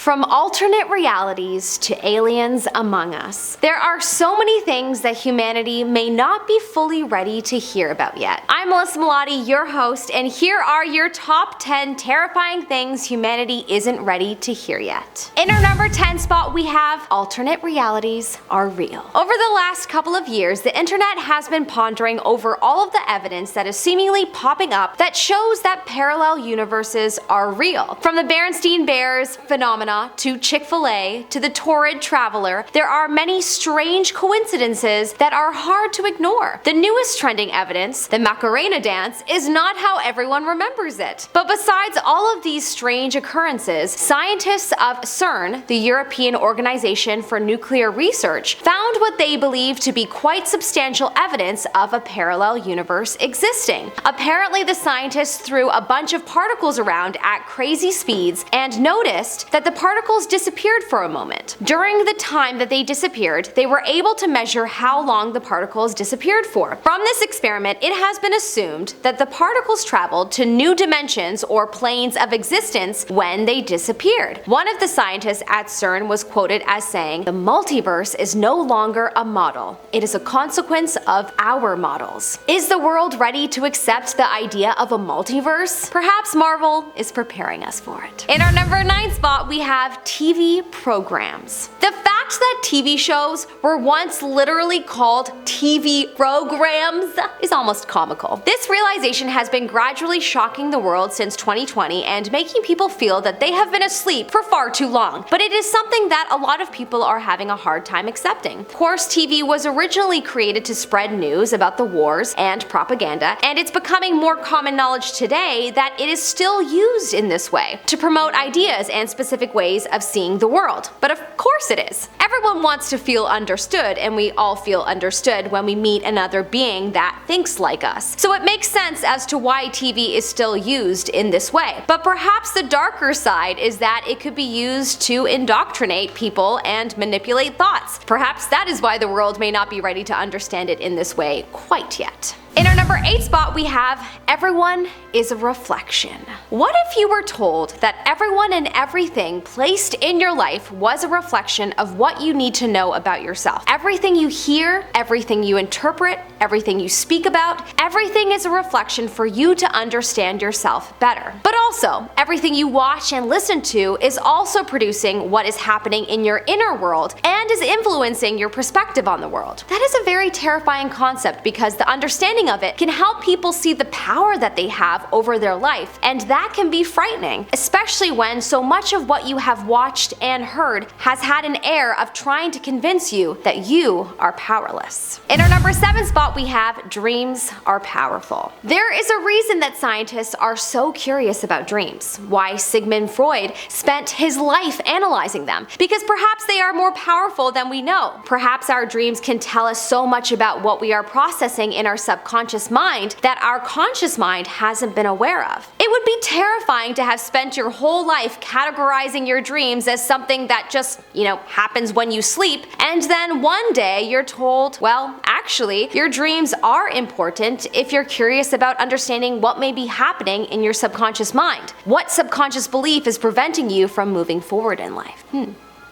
From alternate realities to aliens among us, there are so many things that humanity may not be fully ready to hear about yet. I'm Melissa Melotti, your host, and here are your top 10 terrifying things humanity isn't ready to hear yet. In our number 10 spot, we have alternate realities are real. Over the last couple of years, the internet has been pondering over all of the evidence that is seemingly popping up that shows that parallel universes are real. From the Berenstain Bears phenomena to Chick-fil-A to the torrid traveler, there are many strange coincidences that are hard to ignore. The newest trending evidence, the Macarena dance, is not how everyone remembers it. But besides all of these strange occurrences, scientists of CERN, the European Organization for Nuclear Research, found what they believe to be quite substantial evidence of a parallel universe existing. Apparently, the scientists threw a bunch of particles around at crazy speeds and noticed that the particles disappeared for a moment. During the time that they disappeared, they were able to measure how long the particles disappeared for. From this experiment, it has been assumed that the particles traveled to new dimensions or planes of existence when they disappeared. One of the scientists at CERN was quoted as saying, "The multiverse is no longer a model. It is a consequence of our models." Is the world ready to accept the idea of a multiverse? Perhaps Marvel is preparing us for it. In our number 9 spot, we have TV programs. The fact that TV shows were once literally called TV programs is almost comical. This realization has been gradually shocking the world since 2020 and making people feel that they have been asleep for far too long. But it is something that a lot of people are having a hard time accepting. Of course, TV was originally created to spread news about the wars and propaganda, and it's becoming more common knowledge today that it is still used in this way, to promote ideas and specific ways of seeing the world. But of course it is. Everyone wants to feel understood, and we all feel understood when we meet another being that thinks like us. So it makes sense as to why TV is still used in this way. But perhaps the darker side is that it could be used to indoctrinate people and manipulate thoughts. Perhaps that is why the world may not be ready to understand it in this way quite yet. In our number 8 spot, we have everyone is a reflection. What if you were told that everyone and everything placed in your life was a reflection of what you need to know about yourself? Everything you hear, everything you interpret, everything you speak about, everything is a reflection for you to understand yourself better. But also, everything you watch and listen to is also producing what is happening in your inner world and is influencing your perspective on the world. That is a very terrifying concept because the understanding of it can help people see the power that they have over their life, and that can be frightening, especially when so much of what you have watched and heard has had an air of trying to convince you that you are powerless. In our number 7 spot, we have dreams are powerful. There is a reason that scientists are so curious about dreams, why Sigmund Freud spent his life analyzing them, because perhaps they are more powerful than we know. Perhaps our dreams can tell us so much about what we are processing in our subconscious mind that our conscious mind hasn't been aware of. It would be terrifying to have spent your whole life categorizing your dreams as something that just, happens when you sleep, and then one day you're told, well, actually, your dreams are important if you're curious about understanding what may be happening in your subconscious mind. What subconscious belief is preventing you from moving forward in life?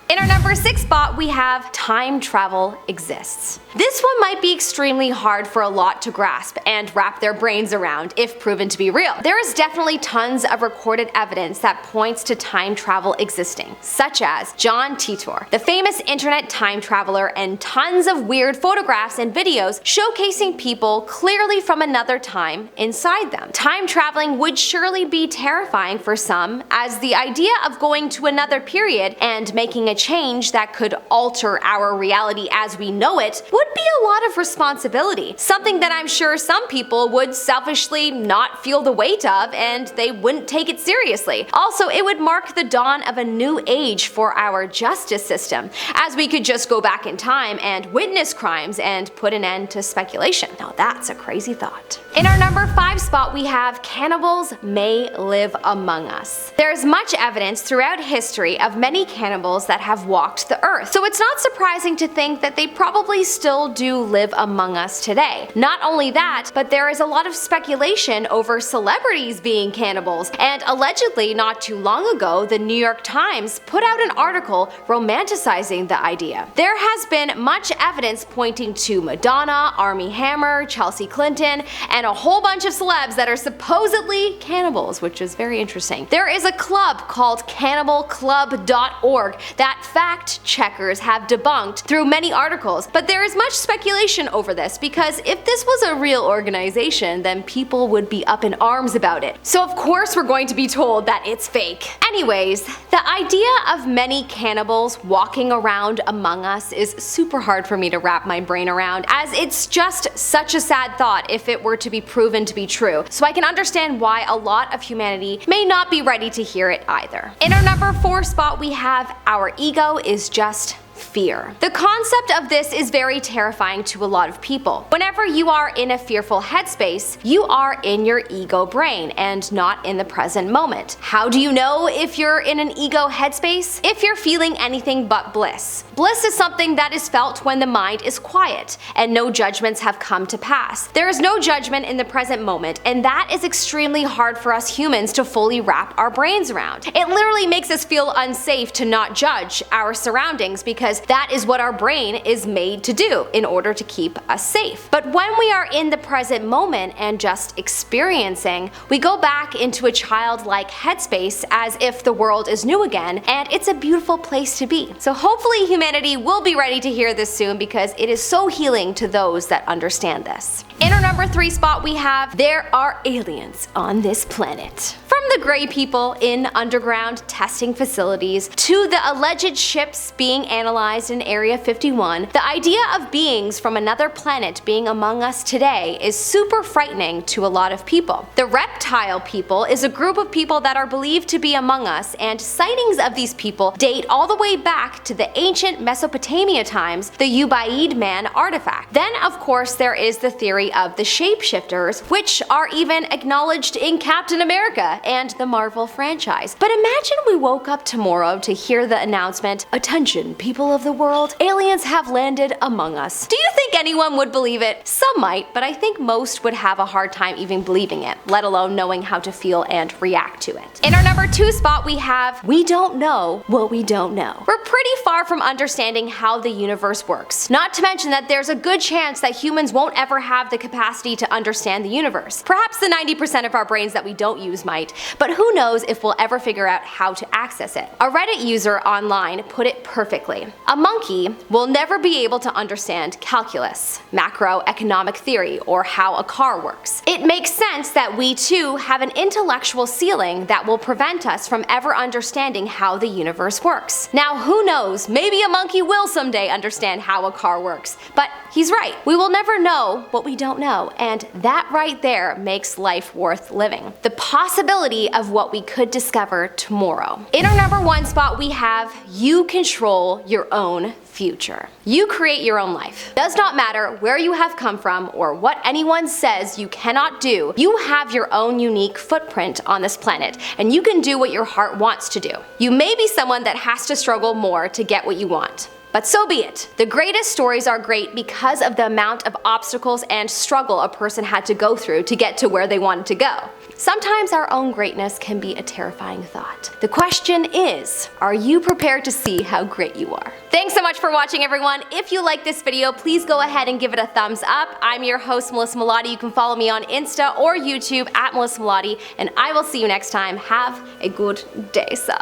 In our number 6 spot, we have time travel exists. This one might be extremely hard for a lot to grasp and wrap their brains around if proven to be real. There is definitely tons of recorded evidence that points to time travel existing, such as John Titor, the famous internet time traveler, and tons of weird photographs and videos showcasing people clearly from another time inside them. Time traveling would surely be terrifying for some, as the idea of going to another period and making a change that could alter our reality as we know it would be a lot of responsibility, something that I'm sure some people would selfishly not feel the weight of, and they wouldn't take it seriously. Also, it would mark the dawn of a new age for our justice system, as we could just go back in time and witness crimes and put an end to speculation. Now that's a crazy thought. In our number 5 spot, we have cannibals may live among us. There is much evidence throughout history of many cannibals that have walked the earth. So it's not surprising to think that they probably still do live among us today. Not only that, but there is a lot of speculation over celebrities being cannibals, and allegedly not too long ago, the New York Times put out an article romanticizing the idea. There has been much evidence pointing to Madonna, Armie Hammer, Chelsea Clinton, and a whole bunch of celebs that are supposedly cannibals, which is very interesting. There is a club called cannibalclub.org that fact checkers have debunked through many articles, but there is much speculation over this because if this was a real organization, then people would be up in arms about it. So of course we're going to be told that it's fake. Anyways, the idea of many cannibals walking around among us is super hard for me to wrap my brain around, as it's just such a sad thought if it were to be proven to be true. So I can understand why a lot of humanity may not be ready to hear it either. In our number 4 spot, we have our ego is just fear. The concept of this is very terrifying to a lot of people. Whenever you are in a fearful headspace, you are in your ego brain and not in the present moment. How do you know if you're in an ego headspace? If you're feeling anything but bliss. Bliss is something that is felt when the mind is quiet and no judgments have come to pass. There is no judgment in the present moment, and that is extremely hard for us humans to fully wrap our brains around. It literally makes us feel unsafe to not judge our surroundings because that is what our brain is made to do in order to keep us safe. But when we are in the present moment and just experiencing, we go back into a childlike headspace as if the world is new again, and it's a beautiful place to be. So hopefully humanity will be ready to hear this soon because it is so healing to those that understand this. In our number 3 spot, we have there are aliens on this planet. From the gray people in underground testing facilities to the alleged ships being analyzed in Area 51, the idea of beings from another planet being among us today is super frightening to a lot of people. The reptile people is a group of people that are believed to be among us, and sightings of these people date all the way back to the ancient Mesopotamia times, the Ubaid man artifact. Then of course there is the theory of the shapeshifters, which are even acknowledged in Captain America and the Marvel franchise. But imagine we woke up tomorrow to hear the announcement, "Attention, people of the world, aliens have landed among us." Do you think anyone would believe it? Some might, but I think most would have a hard time even believing it, let alone knowing how to feel and react to it. In our number 2 spot, we have we don't know what we don't know. We're pretty far from understanding how the universe works, not to mention that there's a good chance that humans won't ever have the capacity to understand the universe. Perhaps the 90% of our brains that we don't use might, but who knows if we'll ever figure out how to access it. A Reddit user online put it perfectly. A monkey will never be able to understand calculus, macroeconomic theory, or how a car works. It makes sense that we too have an intellectual ceiling that will prevent us from ever understanding how the universe works. Now who knows, maybe a monkey will someday understand how a car works, but he's right. We will never know what we don't know, and that right there makes life worth living. The possibility of what we could discover tomorrow. In our number 1 spot, we have you control your own future. You create your own life. Does not matter where you have come from or what anyone says you cannot do. You have your own unique footprint on this planet, and you can do what your heart wants to do. You may be someone that has to struggle more to get what you want, but so be it. The greatest stories are great because of the amount of obstacles and struggle a person had to go through to get to where they wanted to go. Sometimes our own greatness can be a terrifying thought. The question is, are you prepared to see how great you are? Thanks so much for watching, everyone. If you like this video, please go ahead and give it a thumbs up. I'm your host, Melissa Melotti. You can follow me on Insta or YouTube at Melissa Melotti, and I will see you next time. Have a good day, sir.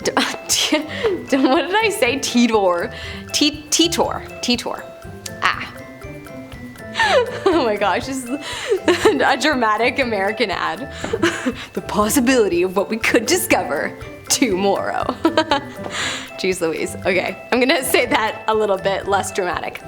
What did I say? Titor. Titor. Ah. Oh my gosh, this is a dramatic American ad. The possibility of what we could discover tomorrow. Jeez Louise. Okay, I'm gonna say that a little bit less dramatic.